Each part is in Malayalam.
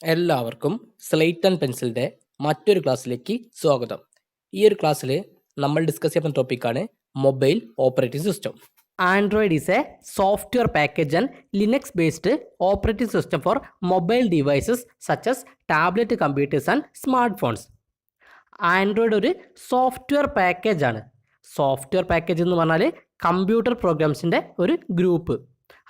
എല്ലാവർക്കും സ്ലേറ്റ് ആൻഡ് പെൻസിലിൻ്റെ മറ്റൊരു ക്ലാസ്സിലേക്ക് സ്വാഗതം. ഈ ഒരു ക്ലാസ്സിൽ നമ്മൾ ഡിസ്കസ് ചെയ്യുന്ന ടോപ്പിക്കാണ് mobile operating system. Android is a software package and Linux-based operating system for mobile devices such as tablet computers and smartphones. Android ഒരു സോഫ്റ്റ്വെയർ പാക്കേജ് ആണ്. സോഫ്റ്റ്വെയർ പാക്കേജ് എന്ന് പറഞ്ഞാൽ കമ്പ്യൂട്ടർ പ്രോഗ്രാംസിൻ്റെ ഒരു ഗ്രൂപ്പ്.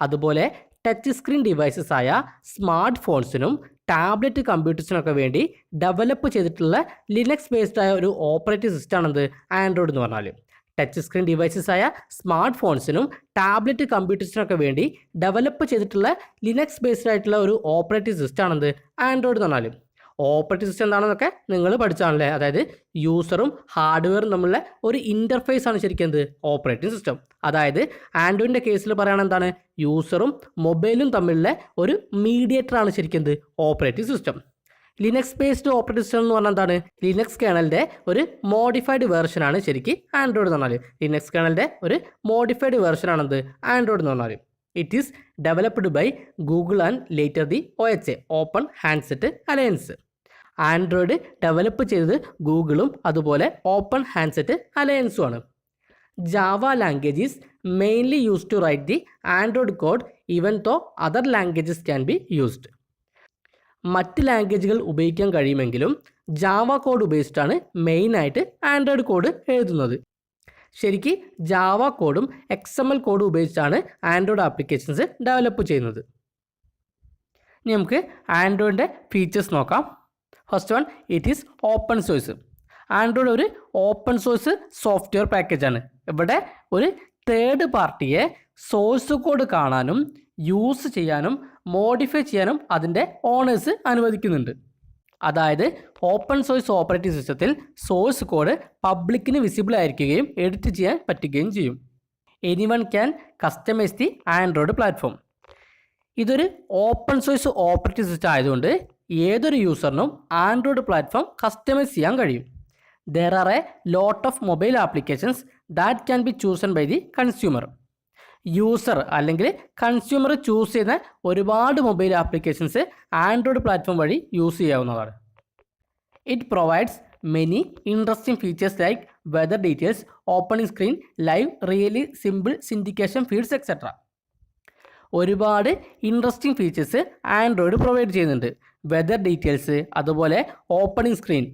അതുപോലെ ടച്ച് സ്ക്രീൻ ഡിവൈസസ് ആയ സ്മാർട്ട് ഫോൺസിനും ടാബ്ലറ്റ് കമ്പ്യൂട്ടേഴ്സിനൊക്കെ വേണ്ടി ഡെവലപ്പ് ചെയ്തിട്ടുള്ള ലിനക്സ് ബേസ്ഡ് ആയ ഒരു ഓപ്പറേറ്റിംഗ് സിസ്റ്റമാണെന്ത് ആൻഡ്രോയിഡ് എന്ന് പറഞ്ഞാൽ. ടച്ച് സ്ക്രീൻ ഡിവൈസസ് ആയ സ്മാർട്ട് ഫോൺസിനും ടാബ്ലറ്റ് കമ്പ്യൂട്ടേഴ്സിനൊക്കെ വേണ്ടി ഡെവലപ്പ് ചെയ്തിട്ടുള്ള ലിനക്സ് ബേസ്ഡ് ആയിട്ടുള്ള ഒരു ഓപ്പറേറ്റിംഗ് സിസ്റ്റമാണെന്ത് ആൻഡ്രോയിഡ് എന്ന് പറഞ്ഞാൽ. ഓപ്പറേറ്റിംഗ് സിസ്റ്റം എന്താണെന്നൊക്കെ നിങ്ങൾ പഠിച്ചാണല്ലേ. അതായത് യൂസറും ഹാർഡ്വെയറും തമ്മിലുള്ള ഒരു ഇൻ്റർഫേസ് ആണ് ശരിക്കും എന്ത് ഓപ്പറേറ്റിംഗ് സിസ്റ്റം. അതായത് ആൻഡ്രോയിഡിൻ്റെ കേസിൽ പറയുകയാണെങ്കിൽ എന്താണ്, യൂസറും മൊബൈലും തമ്മിലുള്ള ഒരു മീഡിയേറ്ററാണ് ശരിക്കും എന്ത് operating system. Linux based operating system എന്ന് പറഞ്ഞാൽ എന്താണ്, ലിനക്സ് കേണലിൻ്റെ ഒരു മോഡിഫൈഡ് വേർഷനാണ് ശരിക്കും ആൻഡ്രോയിഡ് എന്ന് പറഞ്ഞാൽ. ലിനക്സ് കേണലിൻ്റെ ഒരു മോഡിഫൈഡ് വേർഷനാണെന്ത് ആൻഡ്രോയിഡ് എന്ന് പറഞ്ഞാൽ. It is developed by Google and later the OHA open handset alliance. Android develop ചെയ്തത് ഗൂഗിളും അതുപോലെ ഓപ്പൺ ഹാൻഡ്സെറ്റ് അലയൻസും ആണ്. Java language is mainly used to write the Android code even though other languages can be used. മറ്റ് ലാംഗ്വേജുകൾ ഉപയോഗിക്കാൻ കഴിയുമെങ്കിലും ജാവ കോഡ് ഉപയോഗിച്ചിട്ടാണ് മെയിനായിട്ട് ആൻഡ്രോയിഡ് കോഡ് എഴുതുന്നത്. ശരിക്ക് ജാവ കോഡും XML കോഡും ഉപയോഗിച്ചാണ് ആൻഡ്രോയിഡ് ആപ്ലിക്കേഷൻസ് ഡെവലപ്പ് ചെയ്യുന്നത്. ഇനി നമുക്ക് ആൻഡ്രോയിഡിൻ്റെ ഫീച്ചേഴ്സ് നോക്കാം. First one, it is open source. Android ഒരു ഓപ്പൺ സോഴ്സ് സോഫ്റ്റ്വെയർ പാക്കേജാണ്. ഇവിടെ ഒരു തേർഡ് പാർട്ടിയെ സോഴ്സ് കോഡ് കാണാനും യൂസ് ചെയ്യാനും മോഡിഫൈ ചെയ്യാനും അതിൻ്റെ ഓണേഴ്സ് അനുവദിക്കുന്നുണ്ട്. അതായത് ഓപ്പൺ സോഴ്സ് ഓപ്പറേറ്റിംഗ് സിസ്റ്റത്തിൽ സോഴ്സ് കോഡ് പബ്ലിക്കിന് വിസിബിൾ ആയിരിക്കുകയും എഡിറ്റ് ചെയ്യാൻ പറ്റുകയും ചെയ്യും. Anyone can customise the Android platform. ഇതൊരു ഓപ്പൺ സോഴ്സ് ഓപ്പറേറ്റിംഗ് സിസ്റ്റം ആയതുകൊണ്ട് ഏതൊരു യൂസറിനും ആൻഡ്രോയിഡ് പ്ലാറ്റ്ഫോം കസ്റ്റമൈസ് ചെയ്യാൻ കഴിയും. There are a lot of mobile applications that can be chosen by the consumer. User അല്ലെങ്കിൽ കൺസ്യൂമർ ചൂസ് ചെയ്യുന്ന ഒരുപാട് മൊബൈൽ ആപ്ലിക്കേഷൻസ് ആൻഡ്രോയിഡ് പ്ലാറ്റ്ഫോം വഴി യൂസ് ചെയ്യാവുന്നതാണ്. It provides many interesting features like weather details, opening screen, live, really simple syndication feeds etcetera. ഒരുപാട് ഇൻട്രസ്റ്റിംഗ് ഫീച്ചേഴ്സ് ആൻഡ്രോയിഡ് പ്രൊവൈഡ് ചെയ്യുന്നുണ്ട്. വെദർ ഡീറ്റെയിൽസ്, അതുപോലെ ഓപ്പണിംഗ് സ്ക്രീൻ.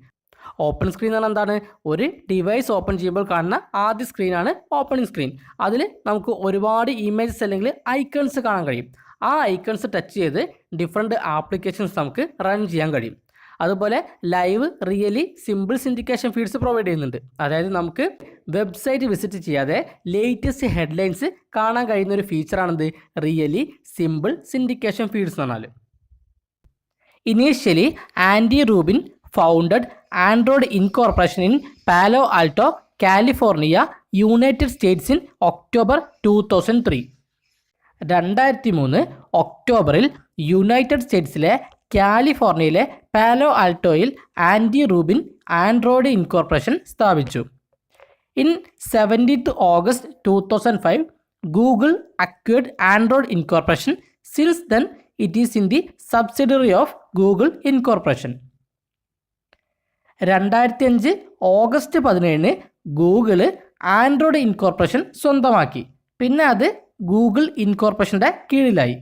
ഓപ്പൺ സ്ക്രീൻ എന്ന് പറഞ്ഞാൽ എന്താണ്, ഒരു ഡിവൈസ് ഓപ്പൺ ചെയ്യുമ്പോൾ കാണുന്ന ആദ്യ സ്ക്രീനാണ് ഓപ്പണിംഗ് സ്ക്രീൻ. അതിൽ നമുക്ക് ഒരുപാട് ഇമേജസ് അല്ലെങ്കിൽ ഐക്കൺസ് കാണാൻ കഴിയും. ആ ഐക്കൺസ് ടച്ച് ചെയ്ത് ഡിഫറെൻറ്റ് ആപ്ലിക്കേഷൻസ് നമുക്ക് റൺ ചെയ്യാൻ കഴിയും. അതുപോലെ live, really, simple syndication feeds provide ചെയ്യുന്നുണ്ട്. അതായത് നമുക്ക് വെബ്സൈറ്റ് വിസിറ്റ് ചെയ്യാതെ ലേറ്റസ്റ്റ് ഹെഡ്ലൈൻസ് കാണാൻ കഴിയുന്ന ഒരു ഫീച്ചറാണെന്ത് റിയലി സിമ്പിൾ സിൻഡിക്കേഷൻ ഫീഡ്സ് എന്ന് പറഞ്ഞാൽ. Initially Andy Rubin founded Android Incorporation in Palo Alto, California, United States in October 2003. 2003 ഒക്ടോബറിൽ യുണൈറ്റഡ് സ്റ്റേറ്റ്സിലെ കാലിഫോർണിയയിലെ പാലോ ആൽട്ടോയിൽ ആൻഡി റൂബിൻ ആൻഡ്രോയിഡ് ഇൻകോർപ്പറേഷൻ സ്ഥാപിച്ചു. In 17th August 2005 Google acquired Android incorporation. Since then it is in the subsidiary of Google incorporation. 2005 August 17 Google Android incorporation സ്വന്തമാക്കി. പിന്നെ അത് ഗൂഗിൾ ഇൻകോർപ്പറേഷൻ്റെ കീഴിലായി.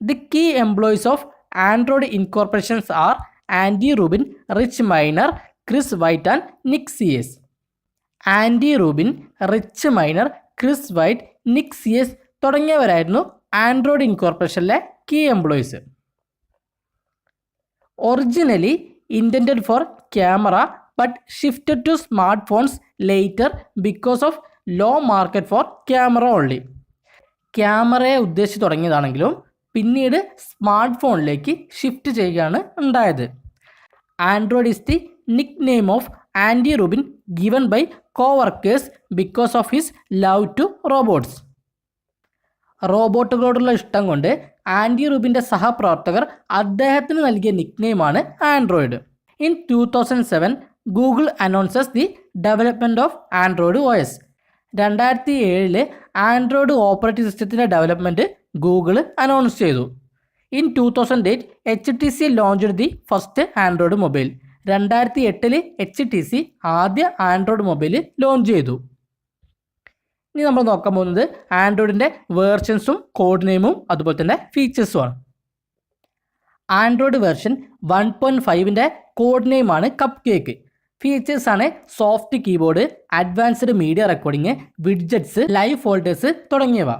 The key employees of Android incorporations are Andy Rubin, Rich Miner, Chris White and Nick സിയസ്. Andy Rubin, Rich Miner, Chris White, Nick സിയസ് തുടങ്ങിയവരായിരുന്നു ആൻഡ്രോയിഡ് ഇൻകോർപ്പറേഷനിലെ key employees. Originally intended for camera but shifted to smartphones later because of low market for camera only. ക്യാമറയെ ഉദ്ദേശിച്ച് തുടങ്ങിയതാണെങ്കിലും പിന്നീട് സ്മാർട്ട് ഫോണിലേക്ക് ഷിഫ്റ്റ് ചെയ്യുകയാണ് ഉണ്ടായത്. Android is the nick name of Andy Rubin given by coworkers because of his love to robots. റോബോട്ടുകളോടുള്ള ഇഷ്ടം കൊണ്ട് ആൻഡി റൂബിൻ്റെ സഹപ്രവർത്തകർ അദ്ദേഹത്തിന് നൽകിയ നിക്നെയിമാണ് Android. In 2007 Google announces the development of Android OS. 2007 Android operating സിസ്റ്റത്തിൻ്റെ ഡെവലപ്മെൻറ്റ് ഗൂഗിൾ അനൗൺസ് ചെയ്തു. In 2008 HTC launched the first Android mobile. 2008 HTC ആദ്യ ആൻഡ്രോയിഡ് മൊബൈൽ ലോഞ്ച് ചെയ്തു. ഇനി നമ്മൾ നോക്കാൻ പോകുന്നത് ആൻഡ്രോയിഡിൻ്റെ വേർഷൻസും കോഡ് നെയിമും അതുപോലെ തന്നെ ഫീച്ചേഴ്സുമാണ്. ആൻഡ്രോയിഡ് വേർഷൻ 1.5ൻ്റെ കോഡ് നെയിമാണ് കപ്പ് കേക്ക്. ഫീച്ചേഴ്സാണ് soft keyboard, advanced media recording, widgets, live folders തുടങ്ങിയവ.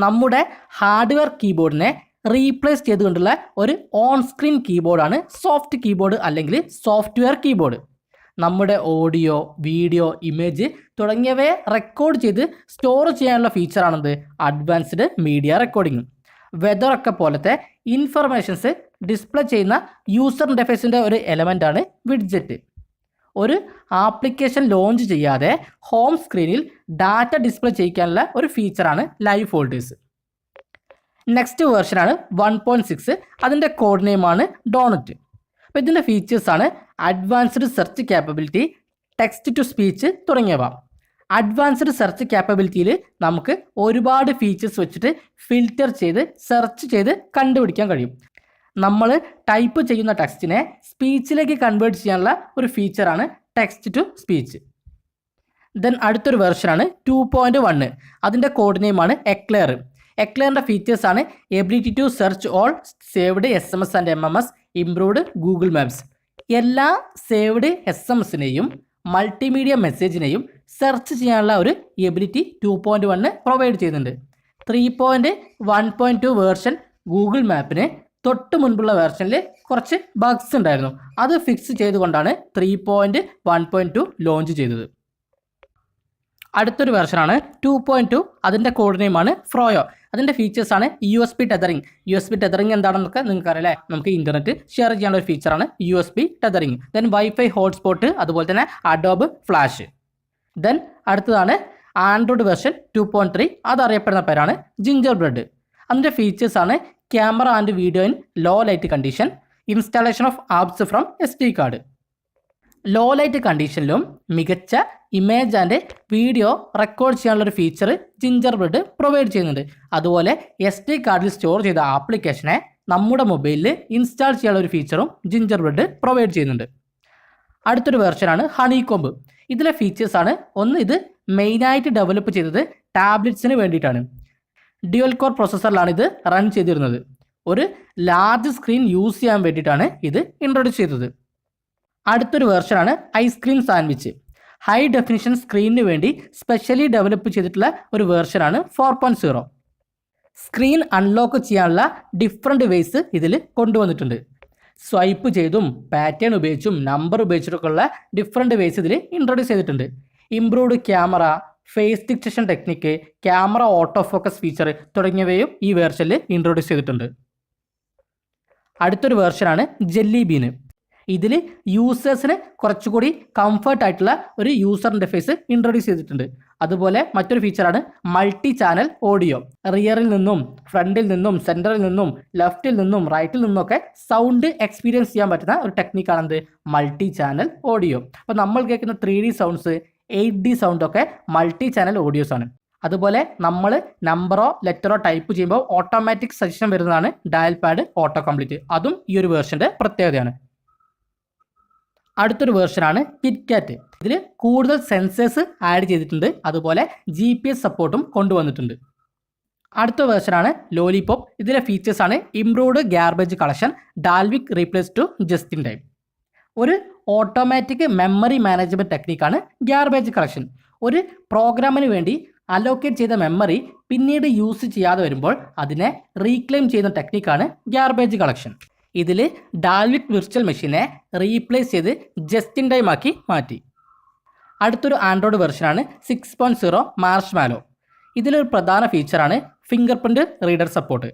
നമ്മുടെ ഹാർഡ്വെയർ കീബോർഡിനെ റീപ്ലേസ് ചെയ്തുകൊണ്ടുള്ള ഒരു ഓൺ സ്ക്രീൻ കീബോർഡാണ് സോഫ്റ്റ് കീബോർഡ് അല്ലെങ്കിൽ സോഫ്റ്റ്വെയർ കീബോർഡ്. നമ്മുടെ ഓഡിയോ, വീഡിയോ, ഇമേജ് തുടങ്ങിയവയെ റെക്കോർഡ് ചെയ്ത് സ്റ്റോർ ചെയ്യാനുള്ള ഫീച്ചറാണെന്ത് അഡ്വാൻസ്ഡ് മീഡിയ റെക്കോർഡിംഗ്. വെതറൊക്കെ പോലത്തെ ഇൻഫർമേഷൻസ് ഡിസ്പ്ലേ ചെയ്യുന്ന യൂസർ ഇൻ്റർഫേസിൻ്റെ ഒരു എലമെൻ്റാണ് വിഡ്ജറ്റ്. ഒരു ആപ്ലിക്കേഷൻ ലോഞ്ച് ചെയ്യാതെ ഹോം സ്ക്രീനിൽ ഡാറ്റ ഡിസ്പ്ലേ ചെയ്യിക്കാനുള്ള ഒരു ഫീച്ചറാണ് ലൈവ് ഫോൾഡേഴ്സ്. നെക്സ്റ്റ് വേർഷനാണ് 1.6. അതിൻ്റെ കോഡ് നെയിമാണ് ഡോണറ്റ്. അപ്പോൾ ഇതിൻ്റെ ഫീച്ചേഴ്സാണ് advanced search capability, text to speech തുടങ്ങിയവ. അഡ്വാൻസ്ഡ് സെർച്ച് ക്യാപ്പബിലിറ്റിയിൽ നമുക്ക് ഒരുപാട് ഫീച്ചേഴ്സ് വെച്ചിട്ട് ഫിൽറ്റർ ചെയ്ത് സെർച്ച് ചെയ്ത് കണ്ടുപിടിക്കാൻ കഴിയും. നമ്മൾ ടൈപ്പ് ചെയ്യുന്ന ടെക്സ്റ്റിനെ സ്പീച്ചിലേക്ക് കൺവേർട്ട് ചെയ്യാനുള്ള ഒരു ഫീച്ചറാണ് ടെക്സ്റ്റ് ടു സ്പീച്ച്. ദെൻ അടുത്തൊരു വെർഷനാണ് 2.1. അതിൻ്റെ കോഡ് നെയിമാണ് എക്ലെയർ. എക്ലെയറിൻ്റെ ഫീച്ചേഴ്സാണ് ability to search all saved SMS and MMS, improved Google Maps. എല്ലാ സേവ്ഡ് SMSനെയും മൾട്ടിമീഡിയ മെസ്സേജിനെയും സെർച്ച് ചെയ്യാനുള്ള ഒരു എബിലിറ്റി 2.1 പ്രൊവൈഡ് ചെയ്യുന്നുണ്ട്. 3.1.2 വേർഷൻ ഗൂഗിൾ മാപ്പിന് തൊട്ട് മുൻപുള്ള വേർഷനിൽ കുറച്ച് ബഗ്സ് ഉണ്ടായിരുന്നു. അത് ഫിക്സ് ചെയ്തുകൊണ്ടാണ് 3.1.2 ലോഞ്ച് ചെയ്തത്. അടുത്തൊരു വെർഷനാണ് 2.2. അതിൻ്റെ കോഡ് നെയിമാണ് ഫ്രോയോ. അതിൻ്റെ ഫീച്ചേഴ്സാണ് USB ടെതറിങ്. USB ടെതറിങ് എന്താണെന്നൊക്കെ നിങ്ങൾക്ക് അറിയാം. നമുക്ക് ഇൻ്റർനെറ്റ് ഷെയർ ചെയ്യാനുള്ള ഒരു ഫീച്ചറാണ് USB tethering. Then wifi hotspot, അതുപോലെ തന്നെ അഡോബ് ഫ്ലാഷ്. ദെൻ അടുത്തതാണ് ആൻഡ്രോയിഡ് വെർഷൻ 2.3. അതറിയപ്പെടുന്ന പേരാണ് ജിഞ്ചർ ബ്രെഡ്. അതിൻ്റെ ഫീച്ചേഴ്സാണ് camera and video in low light condition, installation of apps from SD card. Low light കണ്ടീഷനിലും മികച്ച ഇമേജ് ആൻഡ് വീഡിയോ റെക്കോർഡ് ചെയ്യാനുള്ളൊരു ഫീച്ചർ ജിഞ്ചർ ബ്രെഡ് പ്രൊവൈഡ് ചെയ്യുന്നുണ്ട്. അതുപോലെ SD കാർഡിൽ സ്റ്റോർ ചെയ്ത ആപ്ലിക്കേഷനെ നമ്മുടെ മൊബൈലിൽ ഇൻസ്റ്റാൾ ചെയ്യാനുള്ള ഒരു ഫീച്ചറും ജിഞ്ചർ ബ്രെഡ് പ്രൊവൈഡ് ചെയ്യുന്നുണ്ട്. അടുത്തൊരു വെർഷനാണ് ഹണികോംബ്. ഇതിലെ ഫീച്ചേഴ്സാണ് ഒന്ന്, ഇത് മെയിനായിട്ട് ഡെവലപ്പ് ചെയ്തത് ടാബ്ലറ്റ്സിന് വേണ്ടിയിട്ടാണ്. ഡ്യുവൽ കോർ പ്രോസസ്സറിലാണ് ഇത് റൺ ചെയ്തിരുന്നത്. ഒരു ലാർജ് സ്ക്രീൻ യൂസ് ചെയ്യാൻ വേണ്ടിയിട്ടാണ് ഇത് ഇൻട്രൊഡ്യൂസ് ചെയ്തത്. അടുത്തൊരു വെർഷനാണ് ഐസ്ക്രീം സാൻഡ്വിച്ച്. ഹൈ ഡെഫിനിഷൻ സ്ക്രീനിന് വേണ്ടി സ്പെഷ്യലി ഡെവലപ്പ് ചെയ്തിട്ടുള്ള ഒരു വെർഷനാണ് 4.0. സ്ക്രീൻ അൺലോക്ക് ചെയ്യാനുള്ള ഡിഫറെൻറ്റ് വേസ് ഇതിൽ കൊണ്ടുവന്നിട്ടുണ്ട്. സ്വൈപ്പ് ചെയ്തും പാറ്റേൺ ഉപയോഗിച്ചും നമ്പർ ഉപയോഗിച്ചിട്ടൊക്കെയുള്ള ഡിഫറെൻറ്റ് വേസ് ഇതിൽ ഇൻട്രൊഡ്യൂസ് ചെയ്തിട്ടുണ്ട്. Improved camera, face detection technique, camera auto focus feature തുടങ്ങിയവയും ഈ വേർഷനിൽ ഇൻട്രൊഡ്യൂസ് ചെയ്തിട്ടുണ്ട്. അടുത്തൊരു വേർഷനാണ് ജെല്ലി ബീന്. ഇതിൽ യൂസേഴ്സിന് കുറച്ചുകൂടി കംഫർട്ടായിട്ടുള്ള ഒരു യൂസർ ഇൻ്റർഫേസ് ഇൻട്രൊഡ്യൂസ് ചെയ്തിട്ടുണ്ട്. അതുപോലെ മറ്റൊരു ഫീച്ചറാണ് മൾട്ടി ചാനൽ ഓഡിയോ. റിയറിൽ നിന്നും, ഫ്രണ്ടിൽ നിന്നും, സെൻറ്ററിൽ നിന്നും, ലെഫ്റ്റിൽ നിന്നും, റൈറ്റിൽ നിന്നൊക്കെ സൗണ്ട് എക്സ്പീരിയൻസ് ചെയ്യാൻ പറ്റുന്ന ഒരു ടെക്നിക്കാണെന്ത് മൾട്ടി ചാനൽ ഓഡിയോ. അപ്പോൾ നമ്മൾ കേൾക്കുന്ന 3D സൗണ്ട്സ്, 8D സൗണ്ടൊക്കെ മൾട്ടി ചാനൽ ഓഡിയോസ് ആണ്. അതുപോലെ നമ്മൾ നമ്പറോ ലെറ്ററോ ടൈപ്പ് ചെയ്യുമ്പോൾ ഓട്ടോമാറ്റിക് സജഷൻ വരുന്നതാണ് ഡയൽ പാഡ് ഓട്ടോ കംപ്ലീറ്റ്. അതും ഈ ഒരു വേർഷൻ്റെ പ്രത്യേകതയാണ്. അടുത്തൊരു വേർഷനാണ് കിറ്റ്കാറ്റ്. ഇതിൽ കൂടുതൽ സെൻസേഴ്സ് ആഡ് ചെയ്തിട്ടുണ്ട്. അതുപോലെ GPS സപ്പോർട്ടും കൊണ്ടുവന്നിട്ടുണ്ട്. അടുത്ത വേർഷനാണ് ലോലിപോപ്പ്. ഇതിലെ ഫീച്ചേഴ്സാണ് improved garbage collection, Dalvik replace to just in time. ഒരു ഓട്ടോമാറ്റിക് മെമ്മറി മാനേജ്മെൻറ്റ് ടെക്നിക്കാണ് ഗാർബേജ് കളക്ഷൻ. ഒരു പ്രോഗ്രാമിന് വേണ്ടി അലോക്കേറ്റ് ചെയ്ത മെമ്മറി പിന്നീട് യൂസ് ചെയ്യാതെ വരുമ്പോൾ അതിനെ റീക്ലെയിം ചെയ്യുന്ന ടെക്നിക്കാണ് ഗാർബേജ് കളക്ഷൻ. ഇതിൽ ഡാൽവിക് വിർച്വൽ മെഷീനെ റീപ്ലേസ് ചെയ്ത് ജസ്റ്റ് ഇൻ ടൈം ആക്കി മാറ്റി. അടുത്തൊരു ആൻഡ്രോയിഡ് വെർഷനാണ് 6.0 മാർഷ്മാലോ. ഇതിലൊരു പ്രധാന ഫീച്ചറാണ് ഫിംഗർ പ്രിൻറ്റ് റീഡർ സപ്പോർട്ട്.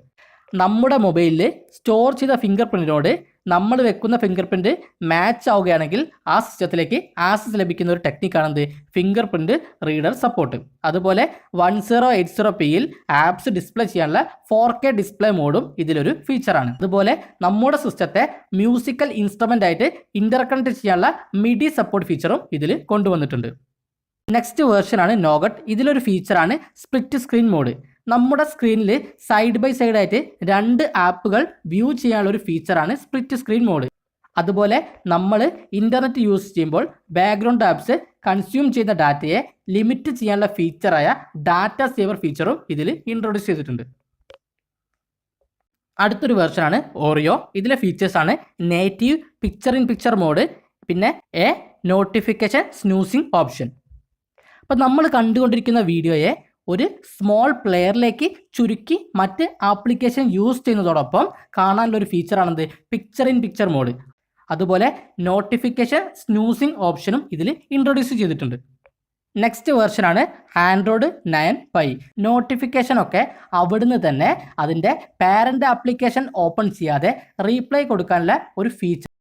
നമ്മുടെ മൊബൈലിൽ സ്റ്റോർ ചെയ്ത ഫിംഗർ പ്രിൻറ്റിനോട് നമ്മൾ വെക്കുന്ന ഫിംഗർ പ്രിൻറ്റ് മാച്ച് ആവുകയാണെങ്കിൽ ആ സിസ്റ്റത്തിലേക്ക് ആക്സസ് ലഭിക്കുന്ന ഒരു ടെക്നിക്കാണെന്ത് ഫിംഗർ പ്രിൻറ്റ് റീഡർ സപ്പോർട്ട്. അതുപോലെ 1080pയിൽ ആപ്സ് ഡിസ്പ്ലേ ചെയ്യാനുള്ള 4K ഡിസ്പ്ലേ മോഡും ഇതിലൊരു ഫീച്ചറാണ്. അതുപോലെ നമ്മുടെ സിസ്റ്റത്തെ മ്യൂസിക്കൽ ഇൻസ്ട്രുമെൻ്റ് ആയിട്ട് ഇൻ്റർകണക്ട് ചെയ്യാനുള്ള മിഡി സപ്പോർട്ട് ഫീച്ചറും ഇതിൽ കൊണ്ടുവന്നിട്ടുണ്ട്. നെക്സ്റ്റ് വേർഷനാണ് നോഗട്ട്. ഇതിലൊരു ഫീച്ചറാണ് സ്പ്ലിറ്റ് സ്ക്രീൻ മോഡ്. നമ്മുടെ സ്ക്രീനിൽ സൈഡ് ബൈ സൈഡായിട്ട് 2 ആപ്പുകൾ വ്യൂ ചെയ്യാനുള്ള ഒരു ഫീച്ചറാണ് സ്പ്ലിറ്റ് സ്ക്രീൻ മോഡ്. അതുപോലെ നമ്മൾ ഇൻ്റർനെറ്റ് യൂസ് ചെയ്യുമ്പോൾ ബാക്ക്ഗ്രൗണ്ട് ആപ്സ് കൺസ്യൂം ചെയ്യുന്ന ഡാറ്റയെ ലിമിറ്റ് ചെയ്യാനുള്ള ഫീച്ചറായ ഡാറ്റ സേവർ ഫീച്ചറും ഇതിൽ ഇൻട്രൊഡ്യൂസ് ചെയ്തിട്ടുണ്ട്. അടുത്തൊരു വെർഷനാണ് ഓറിയോ. ഇതിലെ ഫീച്ചേഴ്സാണ് native picture in picture mode, പിന്നെ എ നോട്ടിഫിക്കേഷൻ സ്നൂസിങ് ഓപ്ഷൻ. അപ്പോൾ നമ്മൾ കണ്ടുകൊണ്ടിരിക്കുന്ന വീഡിയോയെ ഒരു സ്മോൾ പ്ലെയറിലേക്ക് ചുരുക്കി മറ്റ് ആപ്ലിക്കേഷൻ യൂസ് ചെയ്യുന്നതോടൊപ്പം കാണാനുള്ള ഒരു ഫീച്ചറാണെന്ത് പിക്ചർ ഇൻ പിക്ചർ മോഡ്. അതുപോലെ നോട്ടിഫിക്കേഷൻ സ്നൂസിങ് ഓപ്ഷനും ഇതിൽ ഇൻട്രൊഡ്യൂസ് ചെയ്തിട്ടുണ്ട്. നെക്സ്റ്റ് വെർഷനാണ് ആൻഡ്രോയിഡ് 9 പൈ. നോട്ടിഫിക്കേഷനൊക്കെ അവിടുന്ന് തന്നെ അതിൻ്റെ പാരൻ്റ് ആപ്ലിക്കേഷൻ ഓപ്പൺ ചെയ്യാതെ റീപ്ലൈ കൊടുക്കാനുള്ള ഒരു ഫീച്ചർ